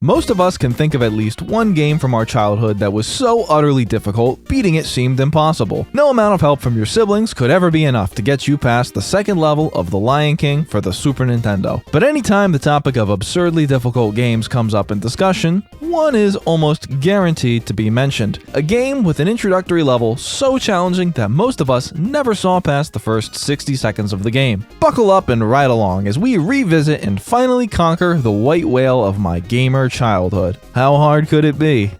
Most of us can think of at least one game from our childhood that was so utterly difficult, beating it seemed impossible. No amount of help from your siblings could ever be enough to get you past the second level of The Lion King for the Super Nintendo. But anytime the topic of absurdly difficult games comes up in discussion, one is almost guaranteed to be mentioned. A game with an introductory level so challenging that most of us never saw past the first 60 seconds of the game. Buckle up and ride along as we revisit and finally conquer the white whale of my gamer childhood. How hard could it be?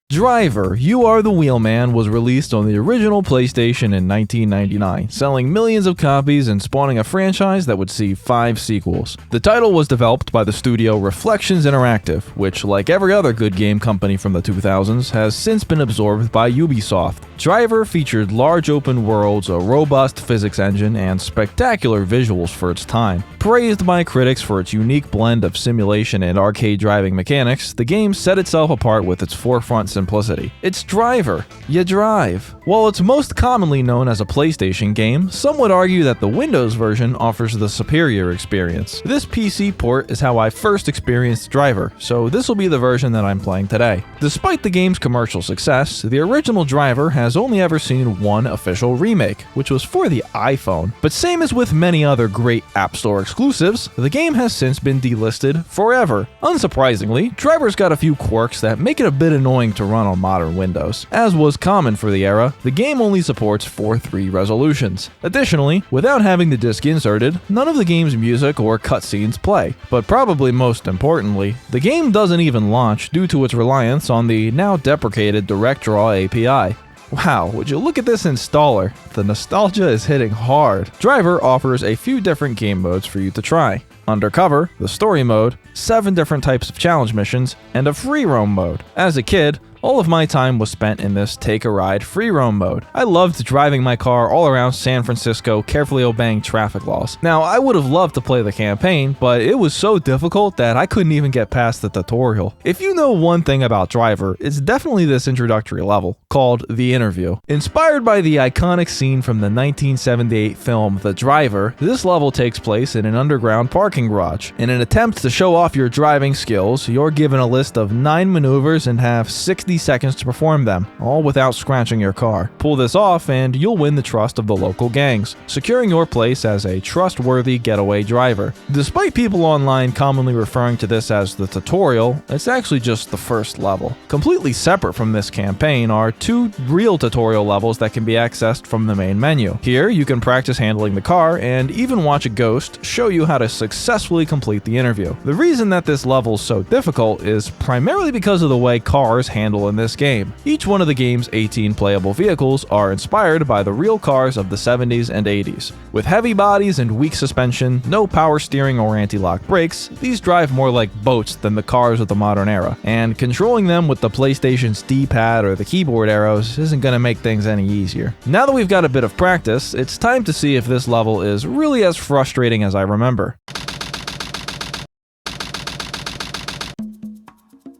Driver, You Are the Wheelman was released on the original PlayStation in 1999, selling millions of copies and spawning a franchise that would see 5 sequels. The title was developed by the studio Reflections Interactive, which, like every other good game company from the 2000s, has since been absorbed by Ubisoft. Driver featured large open worlds, a robust physics engine, and spectacular visuals for its time. Praised by critics for its unique blend of simulation and arcade driving mechanics, the game set itself apart with its forefront simplicity. It's Driver. You drive. While it's most commonly known as a PlayStation game, some would argue that the Windows version offers the superior experience. This PC port is how I first experienced Driver, so this will be the version that I'm playing today. Despite the game's commercial success, the original Driver has only ever seen one official remake, which was for the iPhone. But same as with many other great App Store exclusives, the game has since been delisted forever. Unsurprisingly, Driver's got a few quirks that make it a bit annoying to run on modern Windows. As was common for the era, the game only supports 4:3 resolutions. Additionally, without having the disc inserted, none of the game's music or cutscenes play. But probably most importantly, the game doesn't even launch due to its reliance on the now deprecated DirectDraw API. Wow, would you look at this installer? The nostalgia is hitting hard. Driver offers a few different game modes for you to try. Undercover, the story mode, 7 different types of challenge missions, and a free roam mode. As a kid, all of my time was spent in this take-a-ride free roam mode. I loved driving my car all around San Francisco, carefully obeying traffic laws. Now, I would have loved to play the campaign, but it was so difficult that I couldn't even get past the tutorial. If you know one thing about Driver, it's definitely this introductory level, called The Interview. Inspired by the iconic scene from the 1978 film The Driver, this level takes place in an underground parking garage. In an attempt to show off your driving skills, you're given a list of 9 maneuvers and have 60 seconds to perform them, all without scratching your car. Pull this off and you'll win the trust of the local gangs, securing your place as a trustworthy getaway driver. Despite people online commonly referring to this as the tutorial, it's actually just the first level. Completely separate from this campaign are 2 real tutorial levels that can be accessed from the main menu. Here, you can practice handling the car and even watch a ghost show you how to successfully complete the interview. The reason that this level is so difficult is primarily because of the way cars handle in this game. Each one of the game's 18 playable vehicles are inspired by the real cars of the 70s and 80s. With heavy bodies and weak suspension, no power steering or anti-lock brakes, these drive more like boats than the cars of the modern era, and controlling them with the PlayStation's D-pad or the keyboard arrows isn't going to make things any easier. Now that we've got a bit of practice, it's time to see if this level is really as frustrating as I remember.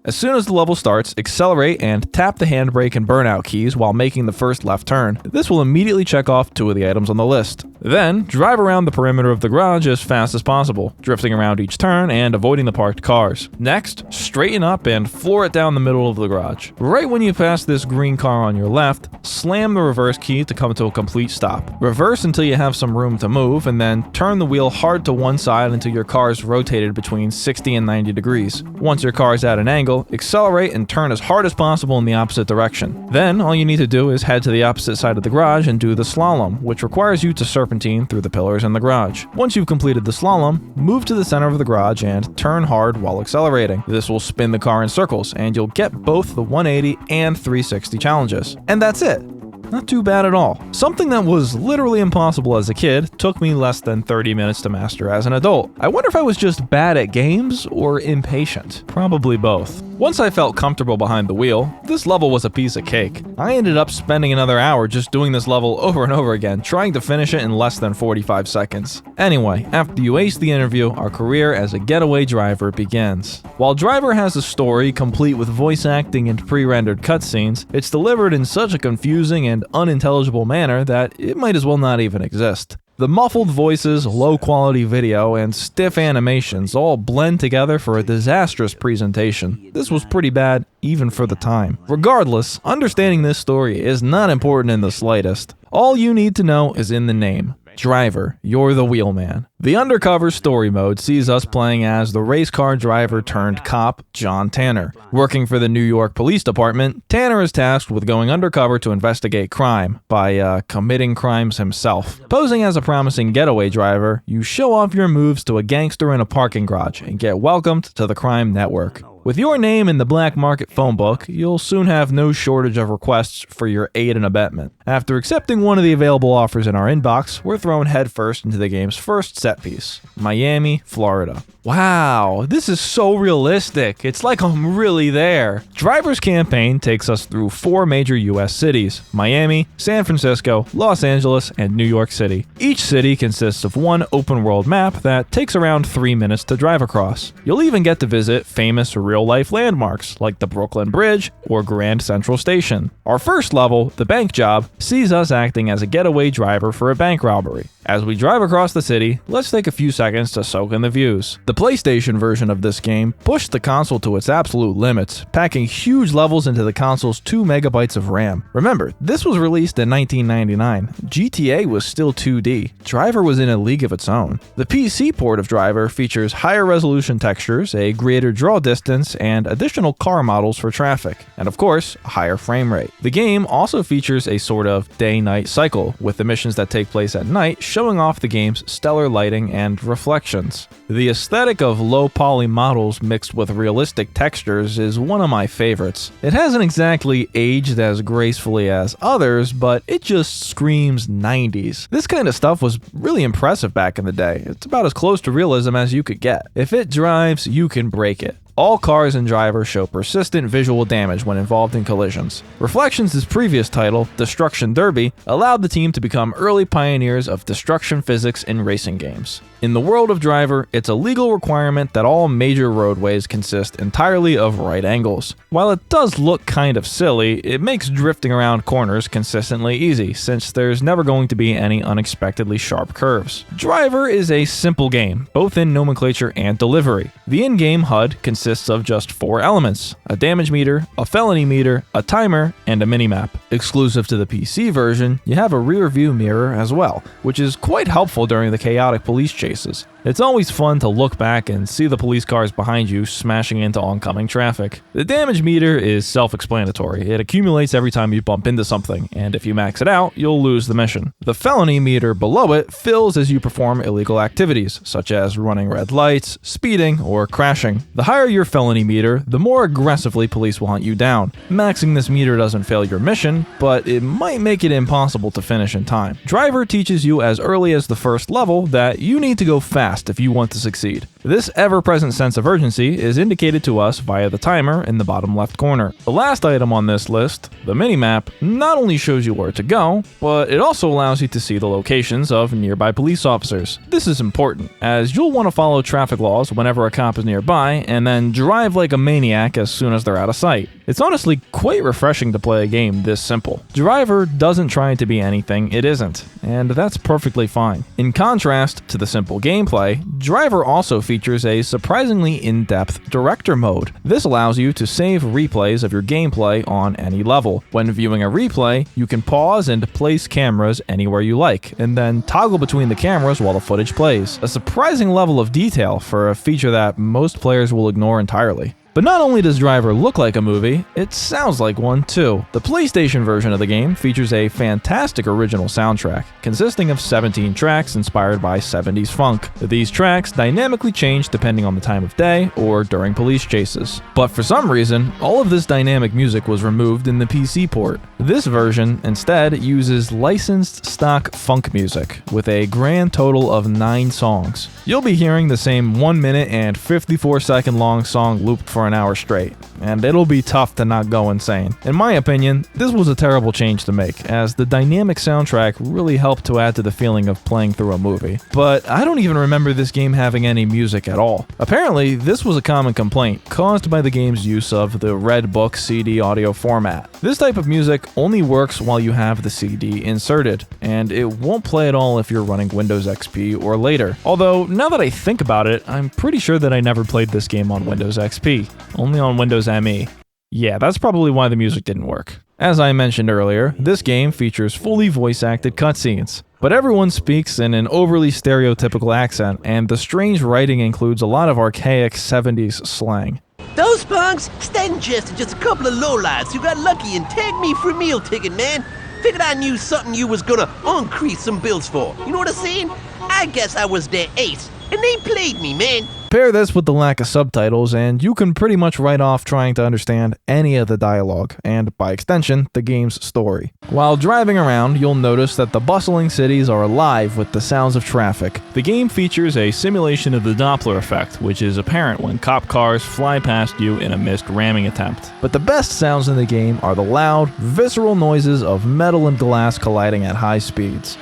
As soon as the level starts, accelerate and tap the handbrake and burnout keys while making the first left turn. This will immediately check off 2 of the items on the list. Then, drive around the perimeter of the garage as fast as possible, drifting around each turn and avoiding the parked cars. Next, straighten up and floor it down the middle of the garage. Right when you pass this green car on your left, slam the reverse key to come to a complete stop. Reverse until you have some room to move, and then turn the wheel hard to one side until your car is rotated between 60 and 90 degrees. Once your car is at an angle, accelerate and turn as hard as possible in the opposite direction. Then, all you need to do is head to the opposite side of the garage and do the slalom, which requires you to serpentine through the pillars in the garage. Once you've completed the slalom, move to the center of the garage and turn hard while accelerating. This will spin the car in circles, and you'll get both the 180 and 360 challenges. And that's it. Not too bad at all. Something that was literally impossible as a kid took me less than 30 minutes to master as an adult. I wonder if I was just bad at games or impatient. Probably both. Once I felt comfortable behind the wheel, this level was a piece of cake. I ended up spending another hour just doing this level over and over again, trying to finish it in less than 45 seconds. Anyway, after you ace the interview, our career as a getaway driver begins. While Driver has a story complete with voice acting and pre-rendered cutscenes, it's delivered in such a confusing and unintelligible manner that it might as well not even exist. The muffled voices, low-quality video, and stiff animations all blend together for a disastrous presentation. This was pretty bad, even for the time. Regardless, understanding this story is not important in the slightest. All you need to know is in the name. Driver, you're the wheelman. The undercover story mode sees us playing as the race car driver turned cop, John Tanner. Working for the New York Police Department, Tanner is tasked with going undercover to investigate crime by committing crimes himself. Posing as a promising getaway driver, you show off your moves to a gangster in a parking garage and get welcomed to the crime network. With your name in the black market phone book, you'll soon have no shortage of requests for your aid and abetment. After accepting one of the available offers in our inbox, we're thrown headfirst into the game's first set piece, Miami, Florida. Wow, this is so realistic. It's like I'm really there. Driver's campaign takes us through 4 major US cities: Miami, San Francisco, Los Angeles, and New York City. Each city consists of one open world map that takes around 3 minutes to drive across. You'll even get to visit famous real-life landmarks like the Brooklyn Bridge or Grand Central Station. Our first level, the bank job, sees us acting as a getaway driver for a bank robbery. As we drive across the city, let's take a few seconds to soak in the views. The PlayStation version of this game pushed the console to its absolute limits, packing huge levels into the console's 2 megabytes of RAM. Remember, this was released in 1999. GTA was still 2D. Driver was in a league of its own. The PC port of Driver features higher resolution textures, a greater draw distance, and additional car models for traffic, and of course, a higher frame rate. The game also features a sort of day-night cycle, with the missions that take place at night showing off the game's stellar lighting and reflections. The aesthetic of low-poly models mixed with realistic textures is one of my favorites. It hasn't exactly aged as gracefully as others, but it just screams 90s. This kind of stuff was really impressive back in the day. It's about as close to realism as you could get. If it drives, you can break it. All cars and drivers show persistent visual damage when involved in collisions. Reflections' previous title, Destruction Derby, allowed the team to become early pioneers of destruction physics in racing games. In the world of Driver, it's a legal requirement that all major roadways consist entirely of right angles. While it does look kind of silly, it makes drifting around corners consistently easy, since there's never going to be any unexpectedly sharp curves. Driver is a simple game, both in nomenclature and delivery. The in-game HUD consists of just 4 elements: a damage meter, a felony meter, a timer, and a minimap. Exclusive to the PC version, you have a rear view mirror as well, which is quite helpful during the chaotic police chases. It's always fun to look back and see the police cars behind you smashing into oncoming traffic. The damage meter is self-explanatory. It accumulates every time you bump into something, and if you max it out, you'll lose the mission. The felony meter below it fills as you perform illegal activities, such as running red lights, speeding, or crashing. The higher your felony meter, the more aggressively police will hunt you down. Maxing this meter doesn't fail your mission, but it might make it impossible to finish in time. Driver teaches you as early as the first level that you need to go fast if you want to succeed. This ever-present sense of urgency is indicated to us via the timer in the bottom left corner. The last item on this list, the minimap, not only shows you where to go, but it also allows you to see the locations of nearby police officers. This is important, as you'll want to follow traffic laws whenever a cop is nearby, and then drive like a maniac as soon as they're out of sight. It's honestly quite refreshing to play a game this simple. Driver doesn't try to be anything it isn't, and that's perfectly fine. In contrast to the simple gameplay, Driver also features a surprisingly in-depth director mode. This allows you to save replays of your gameplay on any level. When viewing a replay, you can pause and place cameras anywhere you like, and then toggle between the cameras while the footage plays. A surprising level of detail for a feature that most players will ignore entirely. But not only does Driver look like a movie, it sounds like one too. The PlayStation version of the game features a fantastic original soundtrack, consisting of 17 tracks inspired by 70s funk. These tracks dynamically change depending on the time of day or during police chases. But for some reason, all of this dynamic music was removed in the PC port. This version instead uses licensed stock funk music, with a grand total of 9 songs. You'll be hearing the same 1 minute and 54 second long song looped for an an hour straight, and it'll be tough to not go insane. In my opinion, this was a terrible change to make, as the dynamic soundtrack really helped to add to the feeling of playing through a movie. But I don't even remember this game having any music at all. Apparently, this was a common complaint caused by the game's use of the Red Book CD audio format. This type of music only works while you have the CD inserted, and it won't play at all if you're running Windows XP or later. Although, now that I think about it, I'm pretty sure that I never played this game on Windows XP, only on Windows ME. Yeah, that's probably why the music didn't work. As I mentioned earlier, this game features fully voice-acted cutscenes, but everyone speaks in an overly stereotypical accent, and the strange writing includes a lot of archaic 70s slang. Those punks, stand just a couple of lowlifes who got lucky and tagged me for a meal ticket, man. Figured I knew something you was gonna increase some bills for. You know what I'm saying? I guess I was their ace, and they played me, man. Pair this with the lack of subtitles, and you can pretty much write off trying to understand any of the dialogue, and by extension, the game's story. While driving around, you'll notice that the bustling cities are alive with the sounds of traffic. The game features a simulation of the Doppler effect, which is apparent when cop cars fly past you in a missed ramming attempt. But the best sounds in the game are the loud, visceral noises of metal and glass colliding at high speeds.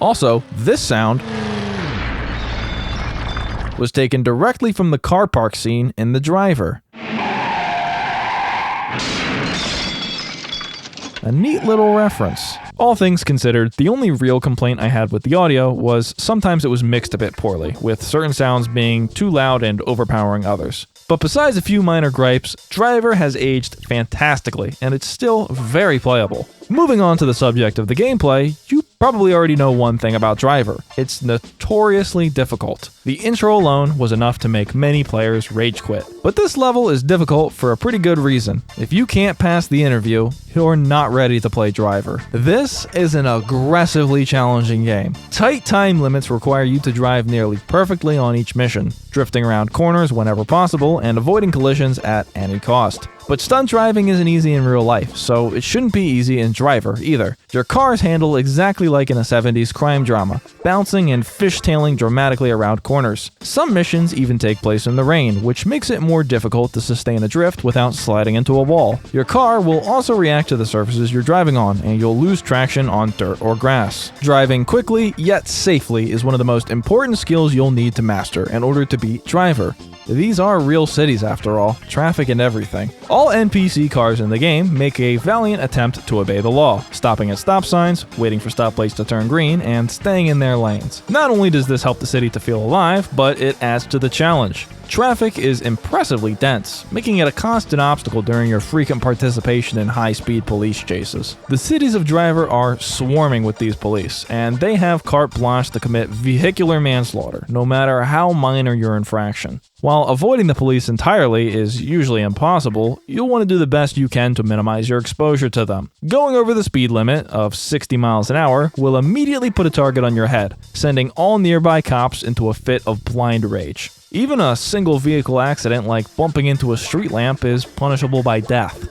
Also, this sound was taken directly from the car park scene in The Driver. A neat little reference. All things considered, the only real complaint I had with the audio was sometimes it was mixed a bit poorly, with certain sounds being too loud and overpowering others. But besides a few minor gripes, Driver has aged fantastically, and it's still very playable. Moving on to the subject of the gameplay, you probably already know one thing about Driver. It's notoriously difficult. The intro alone was enough to make many players rage quit. But this level is difficult for a pretty good reason. If you can't pass the interview, you're not ready to play Driver. This is an aggressively challenging game. Tight time limits require you to drive nearly perfectly on each mission, drifting around corners whenever possible and avoiding collisions at any cost. But stunt driving isn't easy in real life, so it shouldn't be easy in Driver either. Your cars handle exactly like in a 70s crime drama, bouncing and fishtailing dramatically around corners. Some missions even take place in the rain, which makes it more difficult to sustain a drift without sliding into a wall. Your car will also react to the surfaces you're driving on, and you'll lose traction on dirt or grass. Driving quickly, yet safely, is one of the most important skills you'll need to master in order to beat Driver. These are real cities after all, traffic and everything. All NPC cars in the game make a valiant attempt to obey the law, stopping at stop signs, waiting for stoplights to turn green, and staying in their lanes. Not only does this help the city to feel alive, but it adds to the challenge. Traffic is impressively dense, making it a constant obstacle during your frequent participation in high-speed police chases. The cities of Driver are swarming with these police, and they have carte blanche to commit vehicular manslaughter, no matter how minor your infraction. While avoiding the police entirely is usually impossible, you'll want to do the best you can to minimize your exposure to them. Going over the speed limit of 60 miles an hour will immediately put a target on your head, sending all nearby cops into a fit of blind rage. Even a single vehicle accident like bumping into a street lamp is punishable by death.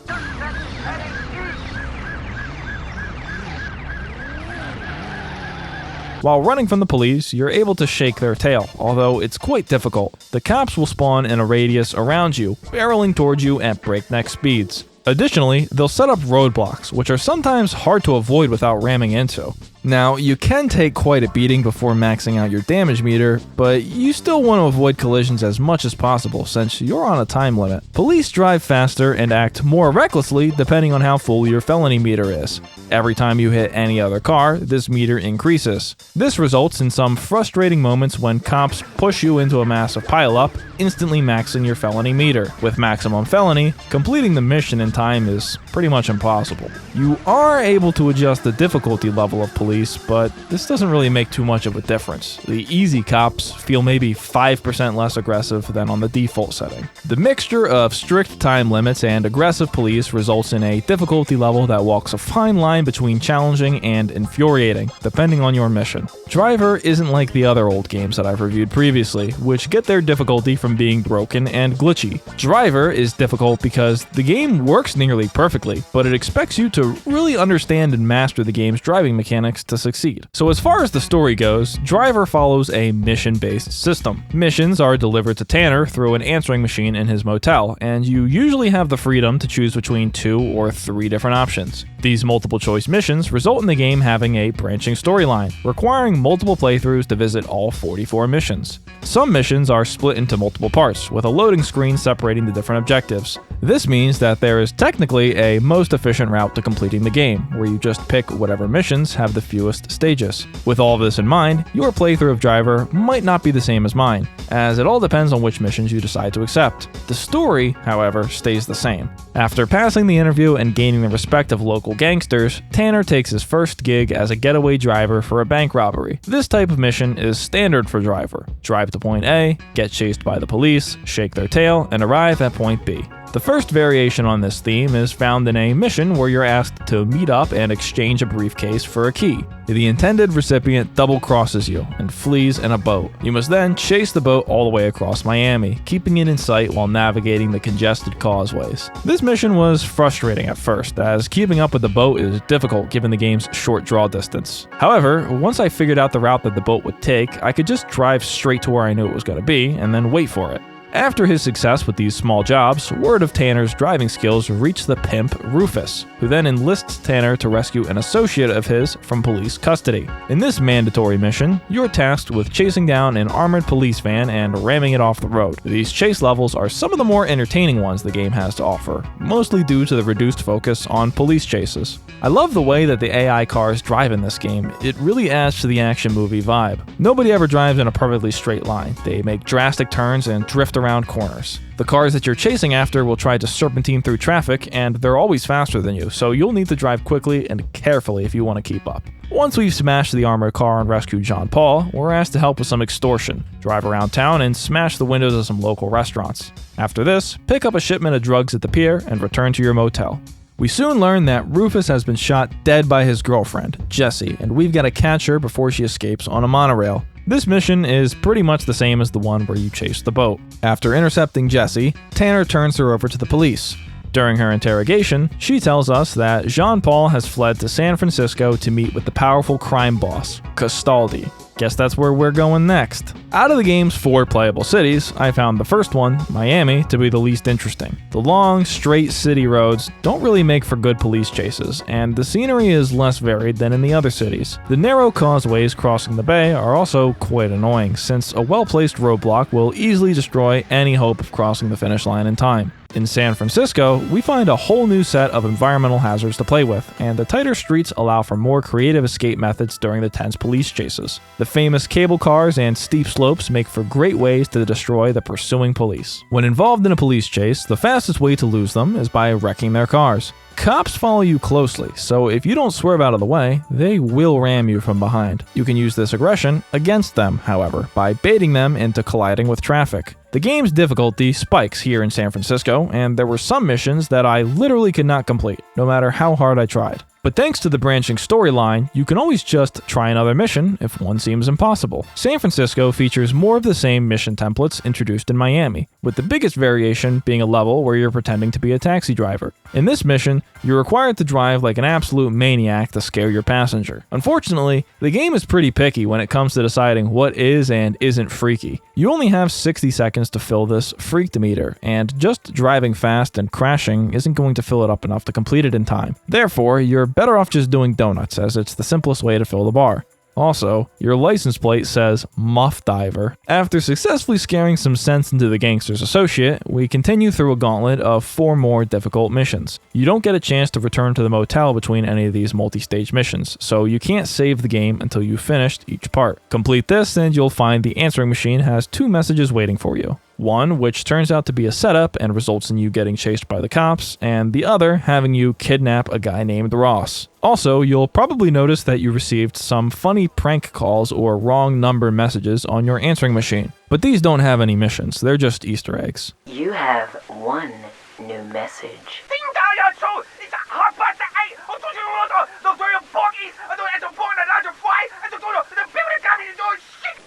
While running from the police, you're able to shake their tail, although it's quite difficult. The cops will spawn in a radius around you, barreling towards you at breakneck speeds. Additionally, they'll set up roadblocks, which are sometimes hard to avoid without ramming into. Now, you can take quite a beating before maxing out your damage meter, but you still want to avoid collisions as much as possible since you're on a time limit. Police drive faster and act more recklessly depending on how full your felony meter is. Every time you hit any other car, this meter increases. This results in some frustrating moments when cops push you into a massive pileup, instantly maxing your felony meter. With maximum felony, completing the mission in time is pretty much impossible. You are able to adjust the difficulty level of police, but this doesn't really make too much of a difference. The easy cops feel maybe 5% less aggressive than on the default setting. The mixture of strict time limits and aggressive police results in a difficulty level that walks a fine line between challenging and infuriating, depending on your mission. Driver isn't like the other old games that I've reviewed previously, which get their difficulty from being broken and glitchy. Driver is difficult because the game works nearly perfectly, but it expects you to really understand and master the game's driving mechanics tasks to succeed. So as far as the story goes, Driver follows a mission-based system. Missions are delivered to Tanner through an answering machine in his motel, and you usually have the freedom to choose between 2 or 3 different options. These multiple choice missions result in the game having a branching storyline, requiring multiple playthroughs to visit all 44 missions. Some missions are split into multiple parts, with a loading screen separating the different objectives. This means that there is technically a most efficient route to completing the game, where you just pick whatever missions have the fewest stages. With all of this in mind, your playthrough of Driver might not be the same as mine, as it all depends on which missions you decide to accept. The story, however, stays the same. After passing the interview and gaining the respect of local gangsters, Tanner takes his first gig as a getaway driver for a bank robbery. This type of mission is standard for Driver. Drive to point A, get chased by the police, shake their tail, and arrive at point B. The first variation on this theme is found in a mission where you're asked to meet up and exchange a briefcase for a key. The intended recipient double-crosses you and flees in a boat. You must then chase the boat all the way across Miami, keeping it in sight while navigating the congested causeways. This mission was frustrating at first, as keeping up with the boat is difficult given the game's short draw distance. However, once I figured out the route that the boat would take, I could just drive straight to where I knew it was going to be and then wait for it. After his success with these small jobs, word of Tanner's driving skills reached the pimp Rufus, who then enlists Tanner to rescue an associate of his from police custody. In this mandatory mission, you're tasked with chasing down an armored police van and ramming it off the road. These chase levels are some of the more entertaining ones the game has to offer, mostly due to the reduced focus on police chases. I love the way that the AI cars drive in this game. It really adds to the action movie vibe. Nobody ever drives in a perfectly straight line. They make drastic turns and drift around corners. The cars that you're chasing after will try to serpentine through traffic, and they're always faster than you, so you'll need to drive quickly and carefully if you want to keep up. Once we've smashed the armored car and rescued Jean Paul, we're asked to help with some extortion, drive around town, and smash the windows of some local restaurants. After this, pick up a shipment of drugs at the pier and return to your motel. We soon learn that Rufus has been shot dead by his girlfriend, Jessie, and we've got to catch her before she escapes on a monorail. This mission is pretty much the same as the one where you chase the boat. After intercepting Jessie, Tanner turns her over to the police. During her interrogation, she tells us that Jean Paul has fled to San Francisco to meet with the powerful crime boss, Castaldi. Guess that's where we're going next. Out of the game's 4 playable cities, I found the first one, Miami, to be the least interesting. The long, straight city roads don't really make for good police chases, and the scenery is less varied than in the other cities. The narrow causeways crossing the bay are also quite annoying, since a well-placed roadblock will easily destroy any hope of crossing the finish line in time. In San Francisco, we find a whole new set of environmental hazards to play with, and the tighter streets allow for more creative escape methods during the tense police chases. The famous cable cars and steep slopes make for great ways to destroy the pursuing police. When involved in a police chase, the fastest way to lose them is by wrecking their cars. Cops follow you closely, so if you don't swerve out of the way, they will ram you from behind. You can use this aggression against them, however, by baiting them into colliding with traffic. The game's difficulty spikes here in San Francisco, and there were some missions that I literally could not complete, no matter how hard I tried. But thanks to the branching storyline, you can always just try another mission if one seems impossible. San Francisco features more of the same mission templates introduced in Miami, with the biggest variation being a level where you're pretending to be a taxi driver. In this mission, you're required to drive like an absolute maniac to scare your passenger. Unfortunately, the game is pretty picky when it comes to deciding what is and isn't freaky. You only have 60 seconds to fill this freak-meter, and just driving fast and crashing isn't going to fill it up enough to complete it in time. Therefore, you're better off just doing donuts, as it's the simplest way to fill the bar. Also, your license plate says Muff Diver. After successfully scaring some sense into the gangster's associate, we continue through a gauntlet of 4 more difficult missions. You don't get a chance to return to the motel between any of these multi-stage missions, so you can't save the game until you've finished each part. Complete this and you'll find the answering machine has 2 messages waiting for you. One, which turns out to be a setup and results in you getting chased by the cops, and the other having you kidnap a guy named Ross. Also, you'll probably notice that you received some funny prank calls or wrong number messages on your answering machine. But these don't have any missions, they're just Easter eggs. You have one new message.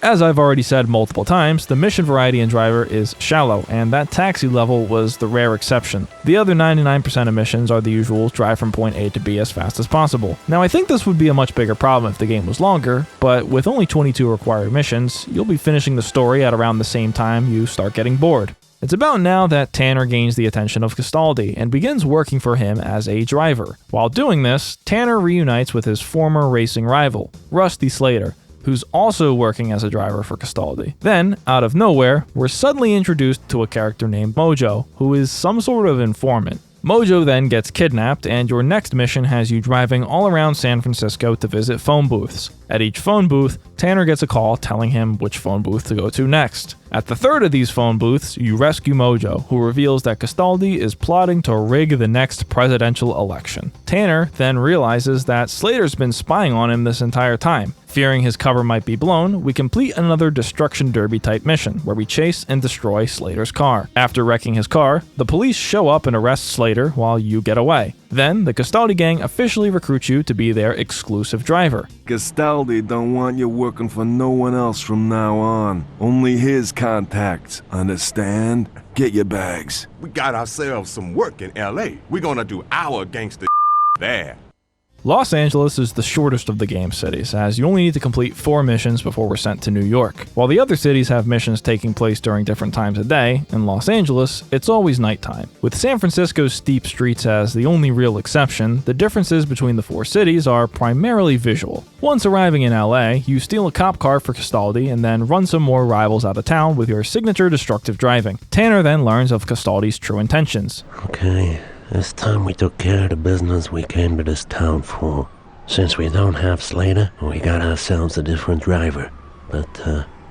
As I've already said multiple times, the mission variety in Driver is shallow, and that taxi level was the rare exception. The other 99% of missions are the usual drive from point A to B as fast as possible. Now I think this would be a much bigger problem if the game was longer, but with only 22 required missions, you'll be finishing the story at around the same time you start getting bored. It's about now that Tanner gains the attention of Castaldi and begins working for him as a driver. While doing this, Tanner reunites with his former racing rival, Rusty Slater, who's also working as a driver for Castaldi. Then, out of nowhere, we're suddenly introduced to a character named Mojo, who is some sort of informant. Mojo then gets kidnapped, and your next mission has you driving all around San Francisco to visit phone booths. At each phone booth, Tanner gets a call telling him which phone booth to go to next. At the third of these phone booths, you rescue Mojo, who reveals that Castaldi is plotting to rig the next presidential election. Tanner then realizes that Slater's been spying on him this entire time. Fearing his cover might be blown, we complete another Destruction Derby type mission, where we chase and destroy Slater's car. After wrecking his car, the police show up and arrest Slater while you get away. Then, the Castaldi gang officially recruits you to be their exclusive driver. Castaldi don't want you working for no one else from now on. Only his contacts, understand? Get your bags. We got ourselves some work in L.A. We're gonna do our gangster there. Los Angeles is the shortest of the game cities, as you only need to complete 4 missions before we're sent to New York. While the other cities have missions taking place during different times of day, in Los Angeles, it's always nighttime. With San Francisco's steep streets as the only real exception, the differences between the 4 cities are primarily visual. Once arriving in LA, you steal a cop car for Castaldi and then run some more rivals out of town with your signature destructive driving. Tanner then learns of Castaldi's true intentions. Okay. This time we took care of the business we came to this town for. Since we don't have Slater, we got ourselves a different driver. But,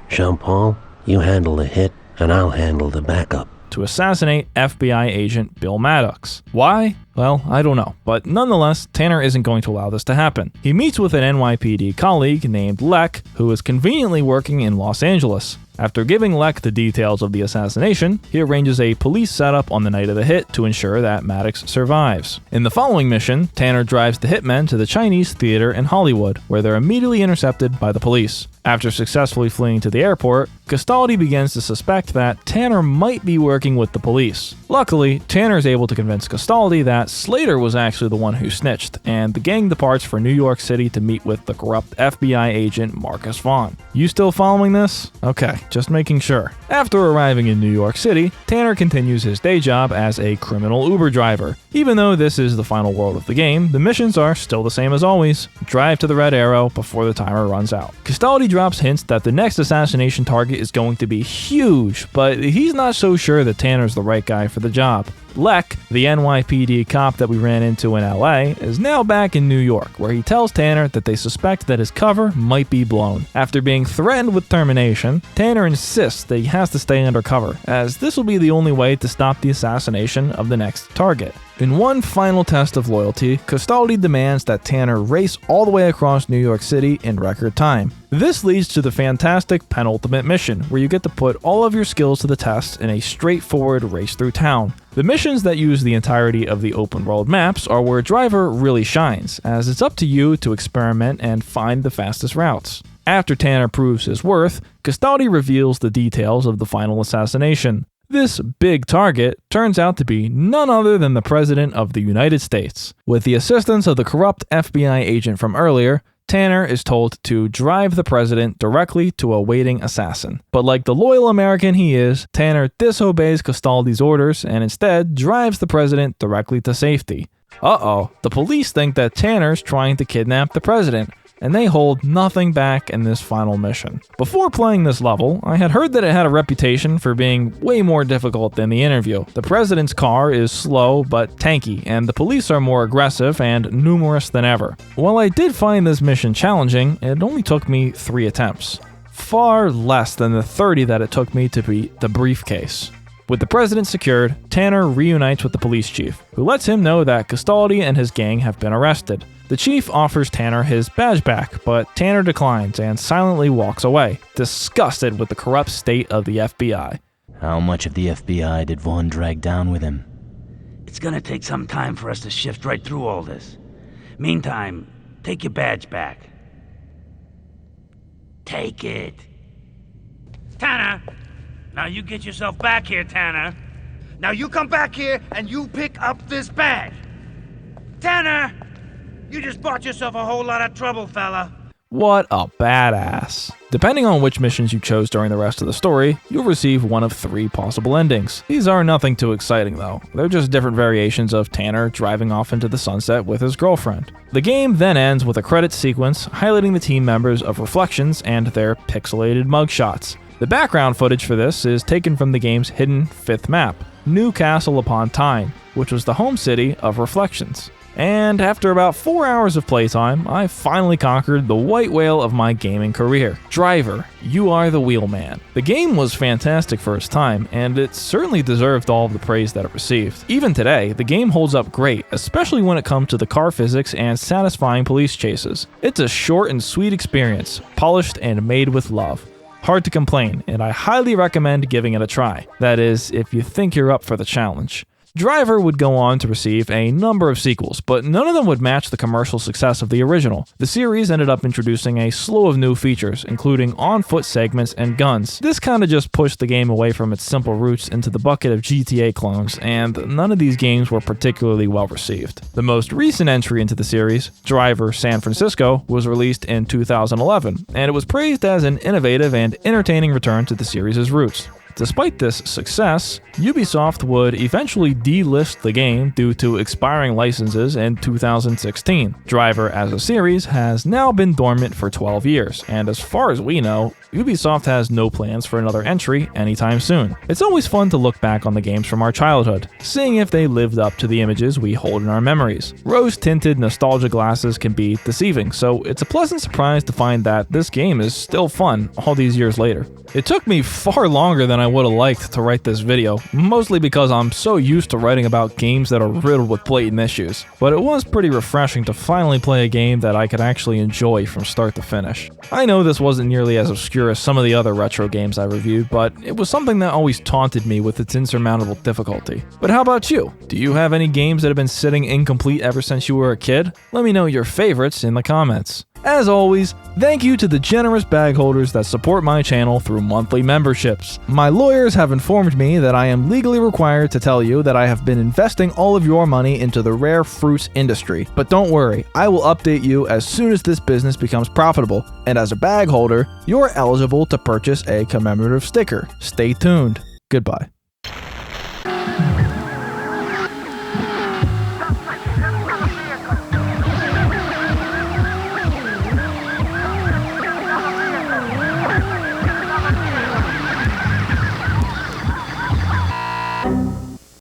Jean-Paul, you handle the hit, and I'll handle the backup. To assassinate FBI agent Bill Maddox. Why? Well, I don't know, but nonetheless, Tanner isn't going to allow this to happen. He meets with an NYPD colleague named Lek, who is conveniently working in Los Angeles. After giving Lek the details of the assassination, he arranges a police setup on the night of the hit to ensure that Maddox survives. In the following mission, Tanner drives the hitmen to the Chinese theater in Hollywood, where they're immediately intercepted by the police. After successfully fleeing to the airport, Castaldi begins to suspect that Tanner might be working with the police. Luckily, Tanner is able to convince Castaldi that Slater was actually the one who snitched, and the gang departs for New York City to meet with the corrupt FBI agent Marcus Vaughn. You still following this? Okay, just making sure. After arriving in New York City, Tanner continues his day job as a criminal Uber driver. Even though this is the final world of the game, the missions are still the same as always. Drive to the red arrow before the timer runs out. Castaldi drops hints that the next assassination target is going to be huge, but he's not so sure that Tanner's the right guy for the job. Lek, the NYPD cop that we ran into in LA, is now back in New York, where he tells Tanner that they suspect that his cover might be blown. After being threatened with termination, Tanner insists that he has to stay undercover, as this will be the only way to stop the assassination of the next target. In one final test of loyalty, Castaldi demands that Tanner race all the way across New York City in record time. This leads to the fantastic penultimate mission, where you get to put all of your skills to the test in a straightforward race through town. The missions that use the entirety of the open world maps are where Driver really shines, as it's up to you to experiment and find the fastest routes. After Tanner proves his worth, Castaldi reveals the details of the final assassination. This big target turns out to be none other than the President of the United States. With the assistance of the corrupt FBI agent from earlier, Tanner is told to drive the president directly to a waiting assassin. But like the loyal American he is, Tanner disobeys Castaldi's orders and instead drives the president directly to safety. Uh-oh, the police think that Tanner's trying to kidnap the president, and they hold nothing back in this final mission. Before playing this level, I had heard that it had a reputation for being way more difficult than the interview. The president's car is slow but tanky, and the police are more aggressive and numerous than ever. While I did find this mission challenging, it only took me 3 attempts. Far less than the 30 that it took me to beat the briefcase. With the president secured, Tanner reunites with the police chief, who lets him know that Castaldi and his gang have been arrested. The chief offers Tanner his badge back, but Tanner declines and silently walks away, disgusted with the corrupt state of the FBI. How much of the FBI did Vaughn drag down with him? It's gonna take some time for us to shift right through all this. Meantime, take your badge back. Take it. Tanner! Now you get yourself back here, Tanner. Now you come back here and you pick up this bag. Tanner! You just bought yourself a whole lot of trouble, fella. What a badass. Depending on which missions you chose during the rest of the story, you'll receive one of 3 possible endings. These are nothing too exciting though. They're just different variations of Tanner driving off into the sunset with his girlfriend. The game then ends with a credits sequence highlighting the team members of Reflections and their pixelated mugshots. The background footage for this is taken from the game's hidden 5th map, New Castle upon Tyne, which was the home city of Reflections. And after about 4 hours of playtime, I finally conquered the white whale of my gaming career. Driver, You Are the Wheelman. The game was fantastic for its time, and it certainly deserved all of the praise that it received. Even today, the game holds up great, especially when it comes to the car physics and satisfying police chases. It's a short and sweet experience, polished and made with love. Hard to complain, and I highly recommend giving it a try. That is, if you think you're up for the challenge. Driver would go on to receive a number of sequels, but none of them would match the commercial success of the original. The series ended up introducing a slew of new features, including on-foot segments and guns. This kinda just pushed the game away from its simple roots into the bucket of GTA clones, and none of these games were particularly well received. The most recent entry into the series, Driver San Francisco, was released in 2011, and it was praised as an innovative and entertaining return to the series' roots. Despite this success, Ubisoft would eventually delist the game due to expiring licenses in 2016. Driver as a series has now been dormant for 12 years, and as far as we know, Ubisoft has no plans for another entry anytime soon. It's always fun to look back on the games from our childhood, seeing if they lived up to the images we hold in our memories. Rose-tinted nostalgia glasses can be deceiving, so it's a pleasant surprise to find that this game is still fun all these years later. It took me far longer than I would have liked to write this video, mostly because I'm so used to writing about games that are riddled with blatant issues. But it was pretty refreshing to finally play a game that I could actually enjoy from start to finish. I know this wasn't nearly as obscure as some of the other retro games I reviewed, but it was something that always taunted me with its insurmountable difficulty. But how about you? Do you have any games that have been sitting incomplete ever since you were a kid? Let me know your favorites in the comments. As always, thank you to the generous bag holders that support my channel through monthly memberships. My lawyers have informed me that I am legally required to tell you that I have been investing all of your money into the rare fruits industry. But don't worry, I will update you as soon as this business becomes profitable, and as a bag holder, you're eligible to purchase a commemorative sticker. Stay tuned. Goodbye.